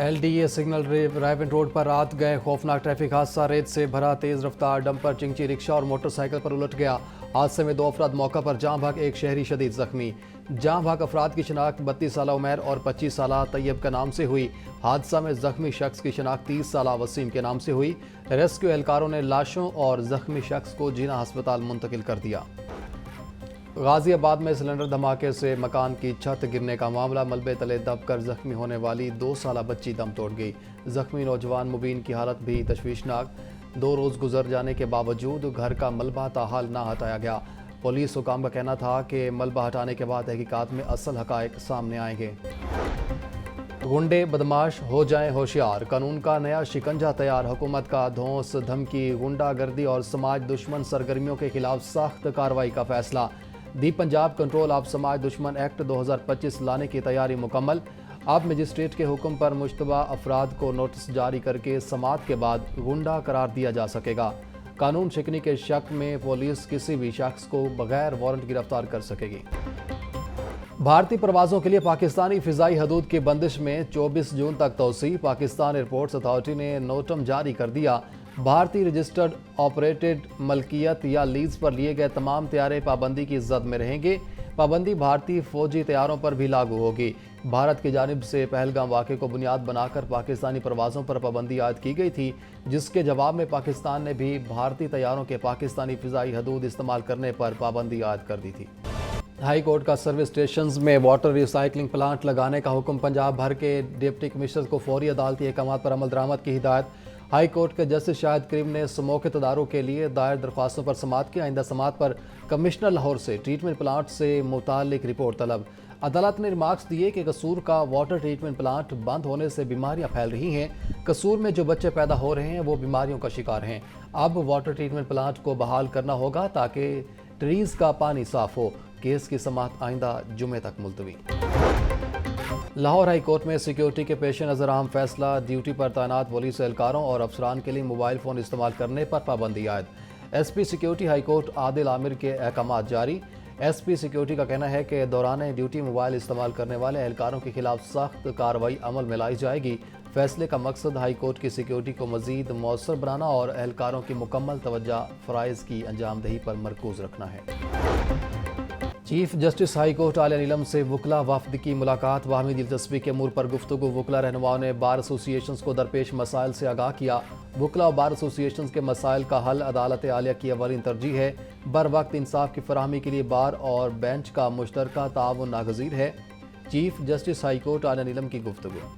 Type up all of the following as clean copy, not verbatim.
LDA signal रायवन road पर रात गए खौफनाक ट्रैफिक हादसा। रेत से भरा तेज रफ्तार डंपर चिंची रिक्शा और मोटरसाइकिल पर उलट गया। हादसे में 2 अफराद मौका पर जाँ भाग, एक शहरी शदीद जख्मी। जाँ भाग अफराद की शनाख्त 32 साल उमैर और 25 साल तैयब के नाम से हुई। हादसा में जख्मी शख्स की शनाख्त 30 साल वसीम के नाम से हुई। रेस्क्यू एहलकारों ने लाशों और जख्मी शख्स को जिना अस्पताल मुंतकिल कर दिया। गाजियाबाद में सिलेंडर धमाके से मकान की छत गिरने का मामला। मलबे तले दबकर जख्मी होने वाली 2 साल बच्ची दम तोड़ गई। जख्मी नौजवान मुबीन की हालत भी तशवीशनाक। 2 रोज़ गुजर जाने के बावजूद घर का मलबा ताहाल ना हटाया गया। पुलिस हुकाम का कहना था कि मलबा हटाने के बाद तहकीकात में असल हकायक सामने आएंगे। गुंडे बदमाश हो जाएं होशियार, कानून का नया शिकंजा तैयार। हुकूमत का धौंस धमकी, गुंडागर्दी और समाज दुश्मन सरगर्मियों के खिलाफ सख्त कार्रवाई का फैसला। दी पंजाब कंट्रोल ऑफ समाज दुश्मन एक्ट 2025 लाने की तैयारी मुकम्मल। अब मजिस्ट्रेट के हुक्म पर मुश्तबा अफराद को नोटिस जारी करके समात के बाद गुंडा करार दिया जा सकेगा। कानून शिकनी के शक में पुलिस किसी भी शख्स को बगैर वारंट गिरफ्तार कर सकेगी। भारतीय प्रवासों के लिए पाकिस्तानी फ़िज़ाई हदूद की बंदिश में 24 जून तक तोसी। पाकिस्तान एयरपोर्ट्स अथॉरिटी ने नोटम जारी कर दिया। भारतीय रजिस्टर्ड ऑपरेटेड मलकियत या लीज पर लिए गए तमाम तैयारे पाबंदी की जद में रहेंगे। पाबंदी भारतीय फौजी तैयारों पर भी लागू होगी। भारत की जानिब से पहलगाम वाक़े को बुनियाद बनाकर पाकिस्तानी प्रवासों पर पाबंदी आयद की गई थी, जिसके जवाब में पाकिस्तान ने भी भारतीय तैयारों के पाकिस्तानी फ़िज़ाई हदूद इस्तेमाल करने पर पाबंदी आयद कर दी थी। हाई कोर्ट का सर्विस स्टेशंस में वाटर रिसाइकलिंग प्लांट लगाने का हुक्म। पंजाब भर के डिप्टी कमिश्नर को फौरी अदालती अहकामात पर अमल दरामद की हिदायत। हाई कोर्ट के जस्टिस शाहिद करीम ने समोकित अदारों के लिए दायर दरख्वास्तों पर समात की। आइंदा समात पर कमिश्नर लाहौर से ट्रीटमेंट प्लांट से मुतालिक रिपोर्ट तलब। अदालत ने रिमार्क्स दिए कि कसूर का वाटर ट्रीटमेंट प्लांट बंद होने से बीमारियां फैल रही हैं। कसूर में जो बच्चे पैदा हो रहे हैं वो बीमारियों का शिकार हैं। अब वाटर ट्रीटमेंट प्लांट को बहाल करना होगा ताकि ट्रीज़ का पानी साफ हो। केस की समात आइंदा जुमे तक मुलतवी। लाहौर हाई कोर्ट में सिक्योरिटी के पेश नज़र अहम फैसला। ड्यूटी पर तैनात पुलिस एहलकारों और अफसरान के लिए मोबाइल फ़ोन इस्तेमाल करने पर पाबंदी आयद। SP security high court Adil Aamir के अहकामात जारी। SP सिक्योरिटी का कहना है कि दौरान ड्यूटी मोबाइल इस्तेमाल करने वाले एहलकारों के खिलाफ सख्त कार्रवाई अमल में लाई जाएगी। फैसले का मकसद हाई कोर्ट की सिक्योरिटी को मज़ीद मौसर बनाना और एहलकारों की मुकम्मल तवज्जो फ़राइज़ की अंजामदही पर मरकूज़ रखना है। चीफ जस्टिस हाई कोर्ट आलिया नीलम से वकला वफद की मुलाकात। वाहमी दिलचस्पी के अमूर पर गुफ्तगू। वकला रहनुमाओं ने बार एसोसिएशंस को दरपेश मसाइल से आगाह किया। वकला और बार एसोसिएशंस के मसाइल का हल अदालत आलिया की अवलिन तरजीह है। बर वक्त इंसाफ की फराहमी के लिए बार और बेंच का मुश्तरका ताउन नागज़ीर है। चीफ जस्टिस हाई कोर्ट आलिया नीलम की गुफ्तगू।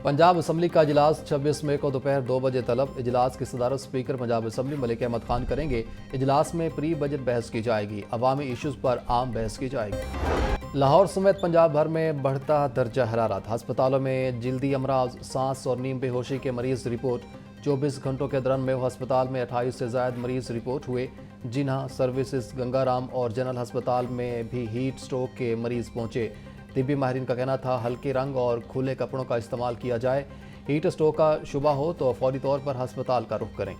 पंजाब असम्बली का इजलास 26 मई को दोपहर 2 बजे तलब। इजलास की सदारत स्पीकर पंजाब असम्बली मलिक अहमद खान करेंगे। इजलास में प्री बजट बहस की जाएगी। अवामी इशूज़ पर आम बहस की जाएगी। लाहौर समेत पंजाब भर में बढ़ता दर्जा हरारत। हस्पतालों में जल्दी अमराज, सांस और नींद बेहोशी के मरीज रिपोर्ट। 24 घंटों के दौरान में अस्पताल में 28 से ज़ायद मरीज रिपोर्ट हुए। जिन्हा सर्विसेज गंगाराम और जनरल अस्पताल में भी हीट स्ट्रोक के मरीज पहुँचे। तिब्बी माहिरीन का कहना था हल्के रंग और खुले कपड़ों का इस्तेमाल किया जाए। हीट स्ट्रोक का शुबा हो तो फौरी तौर पर अस्पताल का रुख करें।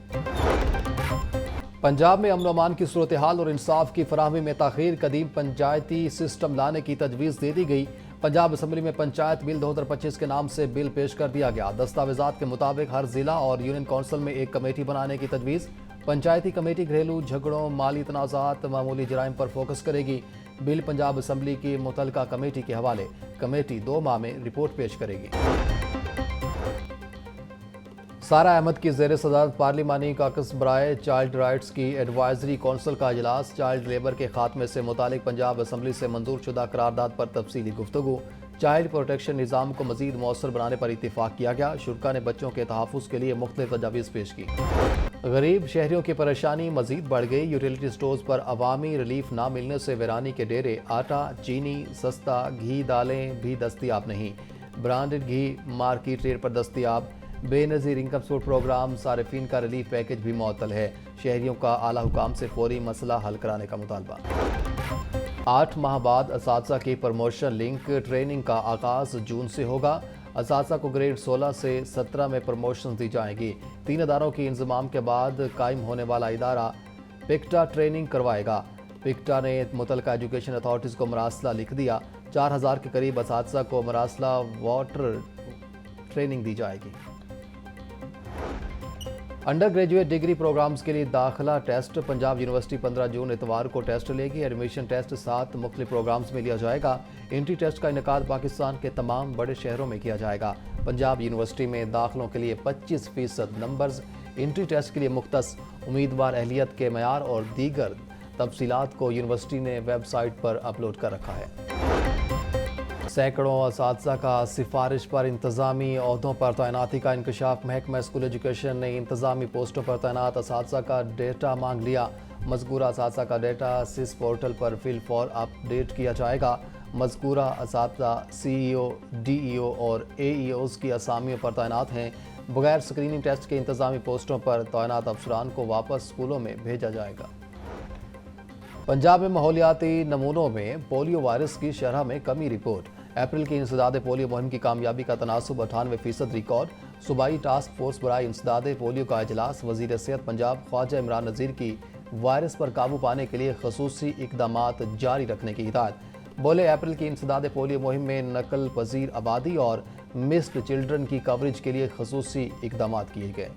पंजाब में अमन अमान की सूरत हाल और इंसाफ की फराहमी में ताख़ीर। कदीम पंचायती सिस्टम लाने की तजवीज़ दे दी गई। पंजाब असम्बली में पंचायत बिल 2025 के नाम से बिल पेश कर दिया गया। दस्तावेजात के मुताबिक हर जिला और यूनियन कौंसिल में एक कमेटी बनाने की तजवीज़। पंचायती कमेटी घरेलू झगड़ों, माली तनाज़ात, मामूली जराइम पर फोकस करेगी। बिल पंजाब असम्बली की मुतलका कमेटी के हवाले। कमेटी 2 माह में रिपोर्ट पेश करेगी। सारा अहमद की ज़ेर सदारत पार्लिमानी काकस बराए चाइल्ड राइट्स की एडवाइजरी कौंसिल का इजलास। चाइल्ड लेबर के खात्मे से मुतालिक पंजाब असम्बली से मंजूर शुदा करारदाद पर तफसीली गुफ्तगू। चाइल्ड प्रोटेक्शन निज़ाम को मज़ीद मौसर बनाने पर इत्तेफाक किया गया। शुरा ने बच्चों के तहफ़्फ़ुज़ के लिए मुख्तलिफ तजावीज़ पेश की। गरीब शहरियों की परेशानी मज़ीद बढ़ गई। यूटिलिटी स्टोर्स पर अवामी रिलीफ ना मिलने से वीरानी के डेरे। आटा, चीनी सस्ता, घी दालें भी दस्तियाब नहीं। ब्रांडेड घी मार्केट रेट पर दस्तियाब। बेनज़ीर इनकम सपोर्ट प्रोग्राम सारिफीन का रिलीफ पैकेज भी मुअत्तल है। शहरियों का आला हुकाम से फौरी मसला हल कराने का मुतालबा। 8 माह बाद असातिज़ा की प्रमोशन लिंक ट्रेनिंग का आगाज़ जून से होगा। असातिज़ा को ग्रेड 16 से 17 में प्रमोशन दी जाएंगी। 3 अदारों की इंजमाम के बाद कायम होने वाला इदारा पिक्टा ट्रेनिंग करवाएगा। وکٹا نے متعلقہ ایجوکیشن اتھارٹیز کو مراسلہ لکھ دیا۔ 4000 کے قریب اساتذہ کو مراسلہ واٹر ٹریننگ دی جائے گی۔ انڈر گریجویٹ ڈگری پروگرامز کے لیے داخلہ ٹیسٹ پنجاب یونیورسٹی 15 جون اتوار کو ٹیسٹ لے گی۔ ایڈمیشن ٹیسٹ 7 مختلف پروگرامز میں لیا جائے گا۔ انٹری ٹیسٹ کا انعقاد پاکستان کے تمام بڑے شہروں میں کیا جائے گا۔ پنجاب یونیورسٹی میں داخلوں کے لیے 25% نمبرز، انٹری ٹیسٹ کے لیے مختص امیدوار اہلیت کے معیار اور دیگر تفصیلات کو یونیورسٹی نے ویب سائٹ پر اپلوڈ کر رکھا ہے۔ سینکڑوں اساتذہ کا سفارش پر انتظامی عہدوں پر تعیناتی کا انکشاف۔ محکمہ اسکول ایجوکیشن نے انتظامی پوسٹوں پر تعینات اساتذہ کا ڈیٹا مانگ لیا۔ مذکورہ اساتذہ کا ڈیٹا سیس پورٹل پر فی الفور اپ ڈیٹ کیا جائے گا۔ مذکورہ اساتذہ سی ای او، ڈی ای او اور اے ای اوز کی اسامیوں پر تعینات ہیں۔ بغیر اسکریننگ ٹیسٹ کے انتظامی پوسٹوں پر تعینات افسران کو واپس اسکولوں میں بھیجا جائے گا۔ پنجاب میں ماحولیاتی نمونوں میں پولیو وائرس کی شرح میں کمی رپورٹ۔ اپریل کی انسداد پولیو مہم کی کامیابی کا تناسب 98% ریکارڈ۔ صوبائی ٹاسک فورس برائے انسداد پولیو کا اجلاس۔ وزیر صحت پنجاب خواجہ عمران نذیر کی وائرس پر قابو پانے کے لیے خصوصی اقدامات جاری رکھنے کی ہدایت۔ بولے اپریل کی انسداد پولیو مہم میں نقل پذیر آبادی اور مسڈ چلڈرن کی کوریج کے لیے خصوصی اقدامات کیے گئے۔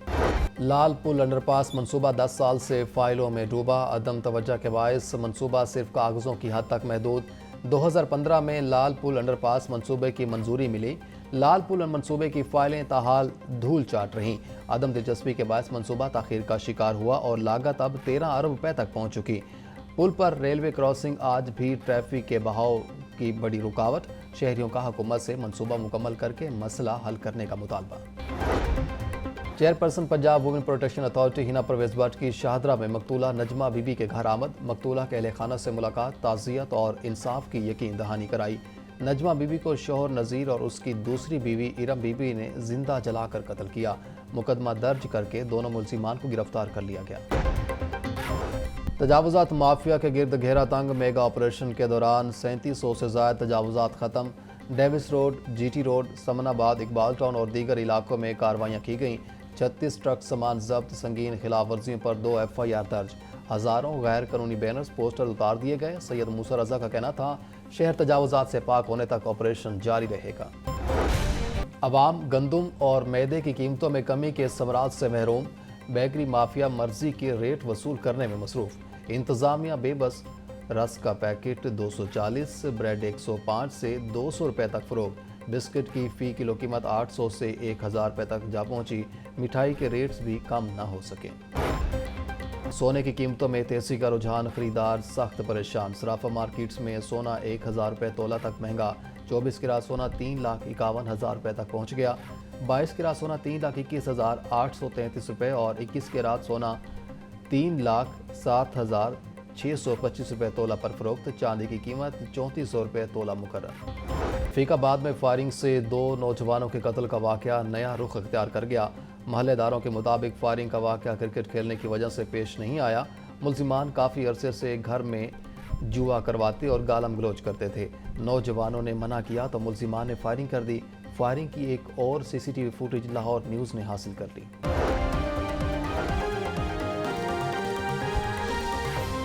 لال پل انڈر پاس منصوبہ 10 سال سے فائلوں میں ڈوبا۔ عدم توجہ کے باعث منصوبہ صرف کاغذوں کی حد تک محدود۔ 2015 میں لال پل انڈر پاس منصوبے کی منظوری ملی۔ لال پل منصوبے کی فائلیں تاحال دھول چاٹ رہیں۔ عدم دلچسپی کے باعث منصوبہ تاخیر کا شکار ہوا اور لاگت اب 13 ارب روپے تک پہنچ چکی۔ پل پر ریلوے کراسنگ آج بھی ٹریفک کے بہاؤ کی بڑی رکاوٹ۔ شہریوں کا حکومت سے منصوبہ مکمل کر کے مسئلہ حل کرنے کا مطالبہ۔ Chairperson Punjab woman protection authority Hina Parvez but کی شاہدرہ میں مقتولہ نجمہ بی بی کے گھر آمد۔ مقتولہ کے اہل خانہ سے ملاقات، تعزیت اور انصاف کی یقین دہانی کرائی۔ نجمہ بی بی کو شوہر نذیر اور اس کی دوسری بیوی ارم بی بی نے زندہ جلا کر قتل کیا۔ مقدمہ درج کر کے دونوں ملزمان کو گرفتار کر لیا گیا۔ تجاوزات مافیا کے گرد گھیرا تنگ، میگا آپریشن کے دوران 3700 سے زائد تجاوزات ختم۔ Davis road, G T road, Samanabad, Iqbal town اور دیگر علاقوں میں کارروائیاں کی گئیں۔ 36 ٹرک سامان ضبط، سنگین خلاف ورزیوں پر 2 FIR درج۔ ہزاروں غیر قانونی بینرز، پوسٹر اتار دیے گئے۔ سید موسیٰ رضا کا کہنا تھا شہر تجاوزات سے پاک ہونے تک آپریشن جاری رہے گا۔ عوام گندم اور میدے کی قیمتوں میں کمی کے ثمرات سے محروم۔ بیکری مافیا مرضی کی ریٹ وصول کرنے میں مصروف۔ انتظامیہ بے بس۔ رس کا پیکٹ 240، بریڈ 105 سے 200 روپے تک فروخت۔ بسکٹ کی فی کلو قیمت 800 سے 1000 روپے تک جا پہنچی۔ مٹھائی کے ریٹس بھی کم نہ ہو سکے۔ سونے کی قیمتوں میں تیزی کا رجحان، خریدار سخت پریشان۔ صرافہ مارکیٹس میں سونا 1000 روپے تولہ تک مہنگا۔ 24 کیرات سونا 3,51,000 روپے تک پہنچ گیا۔ 22 کیرات سونا 3,21,833 روپے اور 21 کیرات سونا 3,07,625 روپے تولہ پر فروخت۔ چاندی کی قیمت 3400 روپے تولہ مقرر۔ فیق آباد میں فائرنگ سے 2 نوجوانوں کے قتل کا واقعہ نیا رخ اختیار کر گیا۔ محلے داروں کے مطابق فائرنگ کا واقعہ کرکٹ کھیلنے کی وجہ سے پیش نہیں آیا۔ ملزمان کافی عرصے سے گھر میں جوا کرواتے اور گالم گلوچ کرتے تھے۔ نوجوانوں نے منع کیا تو ملزمان نے فائرنگ کر دی۔ فائرنگ کی ایک اور CCTV فوٹیج لاہور نیوز نے حاصل کر لی۔